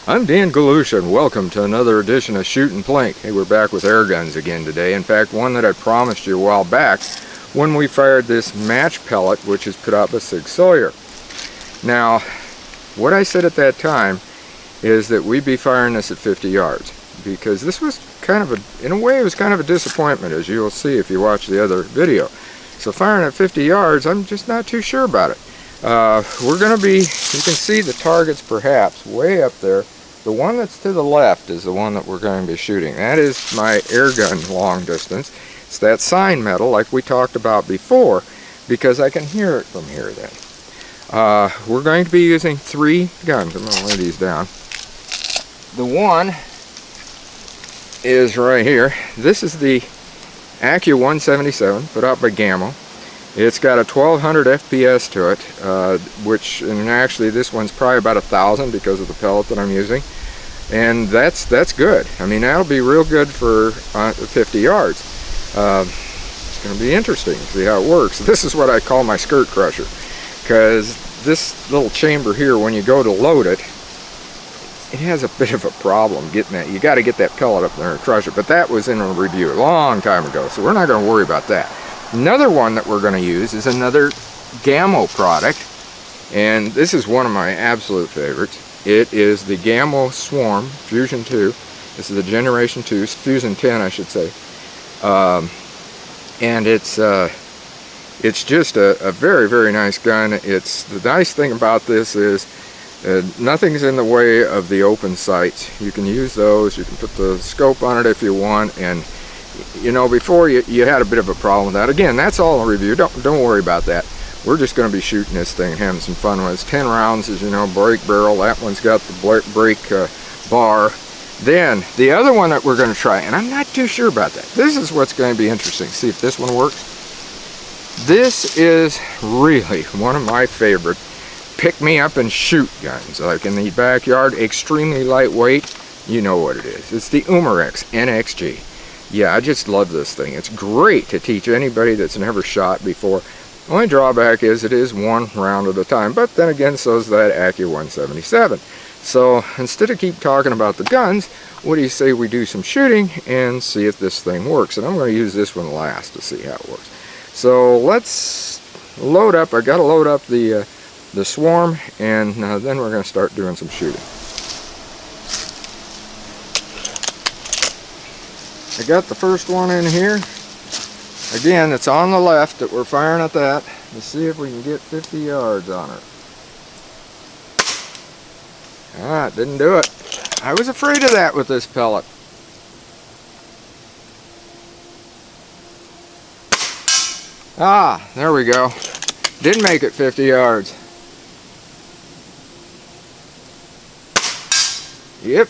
I'm Dan Galusha and welcome to another edition of Shoot and Plink. Hey, we're back with air guns again today. In fact, one that I promised you a while back when we fired this match pellet, which is put out by Sig Sauer. Now, what I said at that time is that we'd be firing this at 50 yards because this was kind of in a way, it was kind of a disappointment, as you'll see if you watch the other video. So firing at 50 yards, I'm just not too sure about it. We're going to be, you can see the targets perhaps way up there. The one that's to the left is the one that we're going to be shooting. That is my air gun long distance. It's that sign metal like we talked about before, because I can hear it from here then. We're going to be using 3 guns. I'm going to lay these down. The one is right here. This is the Accu 177 put out by Gamo. It's got a 1200 FPS to it, and actually this one's probably about 1000 because of the pellet that I'm using, and that's good. I mean, that'll be real good for 50 yards. It's going to be interesting to see how it works. This is what I call my skirt crusher, because this little chamber here, when you go to load it, it has a bit of a problem getting that. You got to get that pellet up there and crush it, but that was in a review a long time ago, so we're not going to worry about that. Another one that we're going to use is another Gamo product, and this is one of my absolute favorites. It is the Gamo Swarm Fusion 2. This is the Generation 2, Fusion 10 I should say. And it's just a very, very nice gun. The nice thing about this is nothing's in the way of the open sights. You can use those, you can put the scope on it if you want, and you know, before you had a bit of a problem with that. Again, that's all a review. Don't worry about that. We're just going to be shooting this thing and having some fun with it. It's 10 rounds, as you know, break barrel. That one's got the break bar. Then the other one that we're going to try, and I'm not too sure about that. This is what's going to be interesting. See if this one works. This is really one of my favorite pick me up and shoot guns, like in the backyard. Extremely lightweight. You know what it is. It's the Umarex NXG. Yeah, I just love this thing. It's great to teach anybody that's never shot before. The only drawback is it is 1 round at a time, but then again, so is that Accu 177. So instead of keep talking about the guns, what do you say we do some shooting and see if this thing works? And I'm going to use this one last to see how it works. So let's load up. I got to load up the Swarm, and then we're going to start doing some shooting. I got the first one in here. Again, it's on the left that we're firing at that. Let's see if we can get 50 yards on it. Ah, it didn't do it. I was afraid of that with this pellet. Ah, there we go. Didn't make it 50 yards. Yep.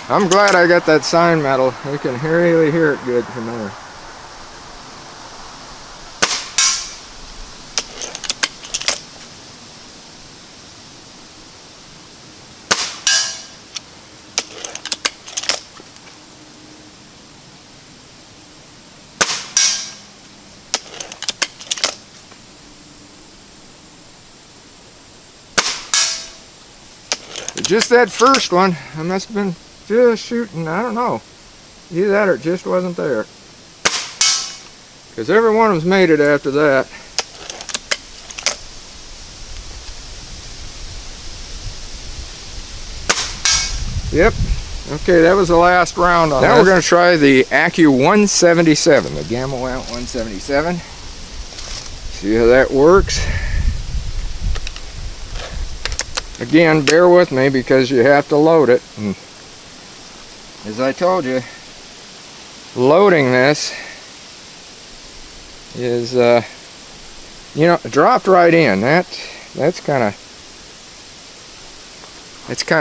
I'm glad I got that sign metal. You can really hear it good from there. Just that first one, I must have been just shooting, I don't know, either that or it just wasn't there, because every one of them's made it after that. Yep. Okay, that was the last round on that. Now we're going to try the Accu 177, the Gamo 177. See how that works. Again, bear with me because you have to load it. And as I told you, loading this is, you know, dropped right in. That's kind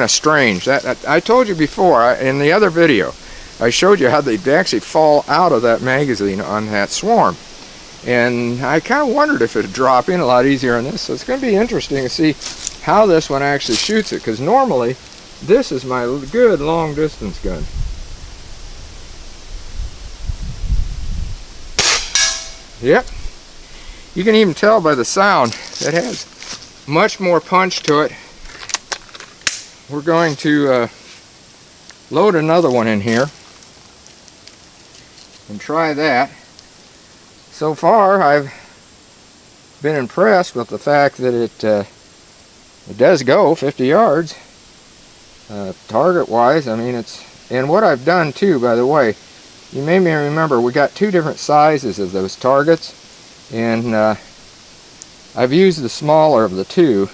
of strange. I told you before in the other video, I showed you how they'd actually fall out of that magazine on that Swarm, and I kind of wondered if it'd drop in a lot easier on this. So it's going to be interesting to see how this one actually shoots it, because normally this is my good long distance gun. Yep. You can even tell by the sound, it has much more punch to it. We're going to load another one in here and try that. So far I've been impressed with the fact that it does go 50 yards target wise. I mean, and what I've done too, by the way, you may remember we got two different sizes of those targets, and I've used the smaller of the two.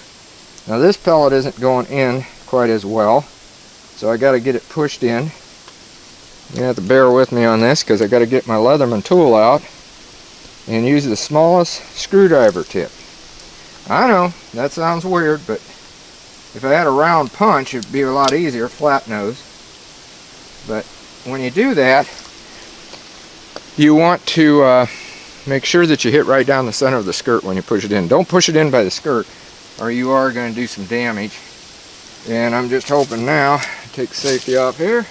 Now this pellet isn't going in quite as well, so I got to get it pushed in. You have to bear with me on this because I got to get my Leatherman tool out and use the smallest screwdriver tip. I know that sounds weird, but if I had a round punch it'd be a lot easier, flat nose. But when you do that, you want to make sure that you hit right down the center of the skirt when you push it in. Don't push it in by the skirt or you are going to do some damage. And I'm just hoping now, take safety off here,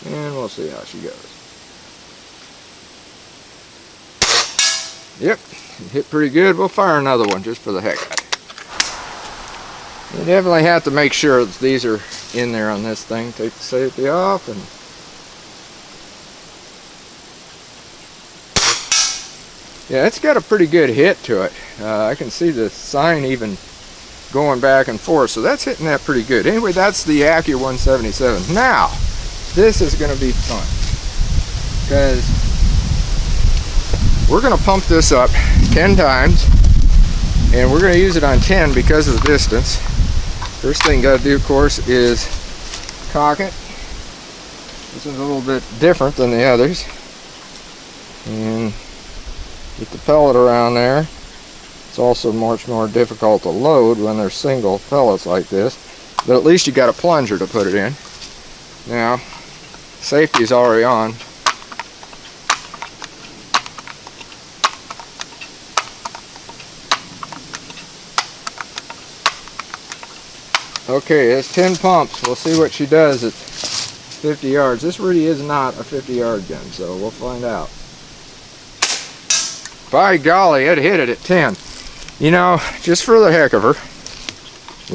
and we'll see how she goes. Yep, hit pretty good. We'll fire another one just for the heck of it. You definitely have to make sure that these are in there on this thing. Take the safety off, and yeah, it's got a pretty good hit to it. I can see the sign even going back and forth, so that's hitting that pretty good. Anyway, that's the Accu 177. Now, this is going to be fun because we're going to pump this up 10 times, and we're going to use it on 10 because of the distance. First thing you got to do, of course, is cock it. This is a little bit different than the others, and get the pellet around there. It's also much more difficult to load when there's single pellets like this, but at least you got a plunger to put it in. Now, safety is already on. Okay, it's 10 pumps. We'll see what she does at 50 yards. This really is not a 50-yard gun, so we'll find out. By golly, it hit it at 10. You know, just for the heck of her,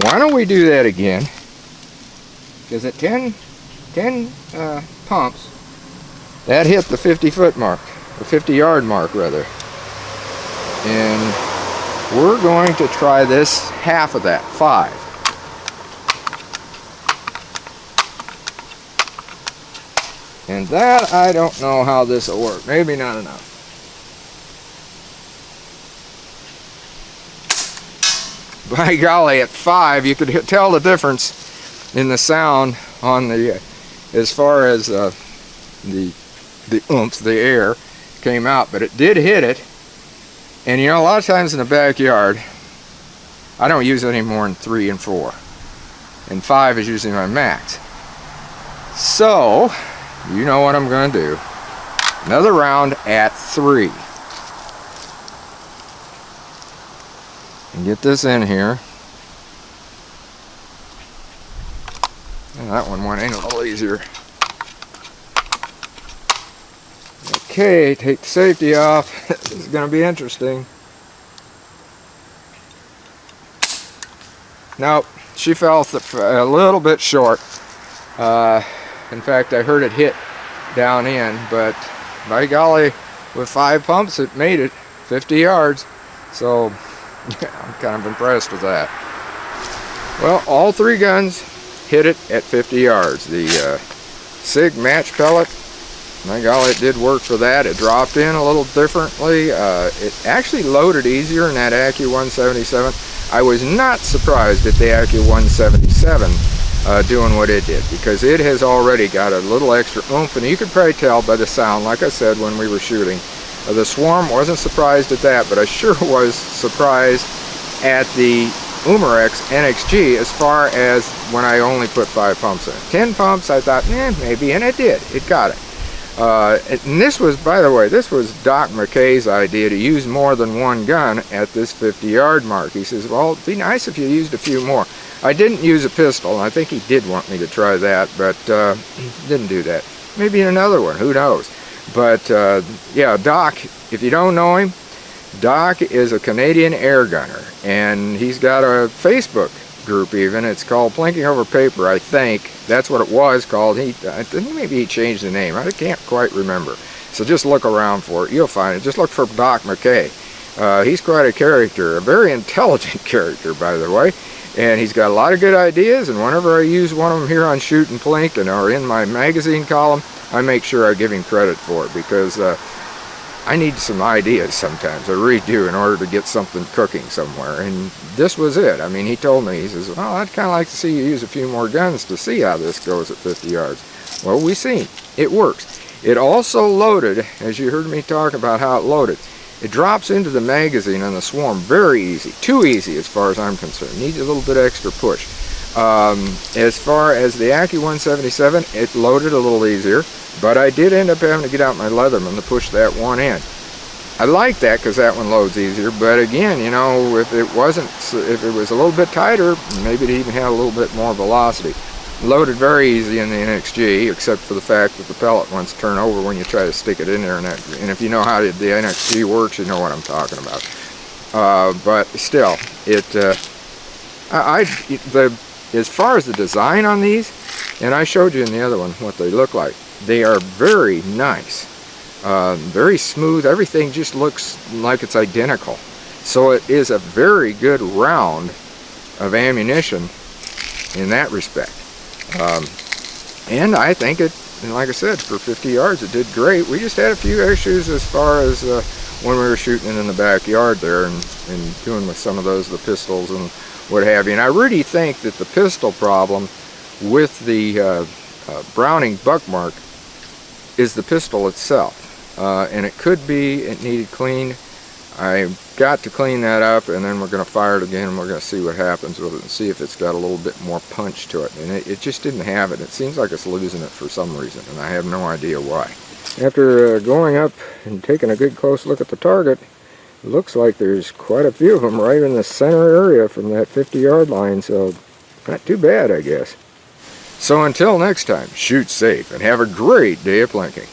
why don't we do that again? Because at 10 pumps, that hit the 50-foot mark, or 50-yard mark rather. And we're going to try this half of that, 5. And that, I don't know how this will work. Maybe not enough. By golly, at 5, you could tell the difference in the sound on the, as far as the oomph, the air came out, but it did hit it. And you know, a lot of times in the backyard, I don't use any more than 3 and 4, and 5 is usually my max. So, you know what I'm going to do. Another round at 3. And get this in here. And that one went in a little easier. Okay, take the safety off. This is going to be interesting. Nope, she fell a little bit short. In fact, I heard it hit down in, but by golly, with 5 pumps, it made it 50 yards. So, yeah, I'm kind of impressed with that. Well, all 3 guns hit it at 50 yards. The Sig match pellet, my golly, it did work for that. It dropped in a little differently. It actually loaded easier in that Accu 177. I was not surprised at the Accu 177 doing what it did, because it has already got a little extra oomph, and you could probably tell by the sound, like I said when we were shooting. The Swarm, wasn't surprised at that, but I sure was surprised at the Umarex NXG as far as when I only put 5 pumps in. 10 pumps, I thought, maybe, and it did. It got it. And this was, by the way, this was Doc McKay's idea to use more than 1 gun at this 50-yard mark. He says, well, it'd be nice if you used a few more. I didn't use a pistol, and I think he did want me to try that, but didn't do that. Maybe in another one, who knows. But yeah, Doc, if you don't know him, Doc is a Canadian air gunner, and he's got a Facebook group even. It's called Plinking Over Paper, I think. That's what it was called. I think maybe he changed the name. I can't quite remember. So just look around for it. You'll find it. Just look for Doc McKay. He's quite a character, a very intelligent character, by the way. And he's got a lot of good ideas, and whenever I use one of them here on Shoot and Plink and or in my magazine column, I make sure I give him credit for it, because I need some ideas sometimes. I really do, in order to get something cooking somewhere. And this was it. I mean, he told me, he says, well, I'd kind of like to see you use a few more guns to see how this goes at 50 yards. Well, we seen. It works. It also loaded, as you heard me talk about how it loaded. It drops into the magazine on the Swarm very easy. Too easy as far as I'm concerned. Needs a little bit extra push. As far as the Accu 177, it loaded a little easier, but I did end up having to get out my Leatherman to push that one in. I like that because that one loads easier, but again, you know, if it was a little bit tighter, maybe it even had a little bit more velocity. Loaded very easy in the NXG, except for the fact that the pellet ones turn over when you try to stick it in there, and if you know how the NXG works, you know what I'm talking about. But still, as far as the design on these, and I showed you in the other one what they look like, they are very nice, very smooth. Everything just looks like it's identical. So it is a very good round of ammunition in that respect. And I think it, and like I said, for 50 yards it did great. We just had a few issues as far as when we were shooting it in the backyard there and doing with some of those, the pistols and what have you. And I really think that the pistol problem with the Browning Buckmark is the pistol itself. And it could be it needed cleaned. I got to clean that up, and then we're going to fire it again, and we're going to see what happens with it and see if it's got a little bit more punch to it. And it just didn't have it. It seems like it's losing it for some reason, and I have no idea why. After going up and taking a good close look at the target, it looks like there's quite a few of them right in the center area from that 50-yard line, so not too bad, I guess. So until next time, shoot safe and have a great day of plinking.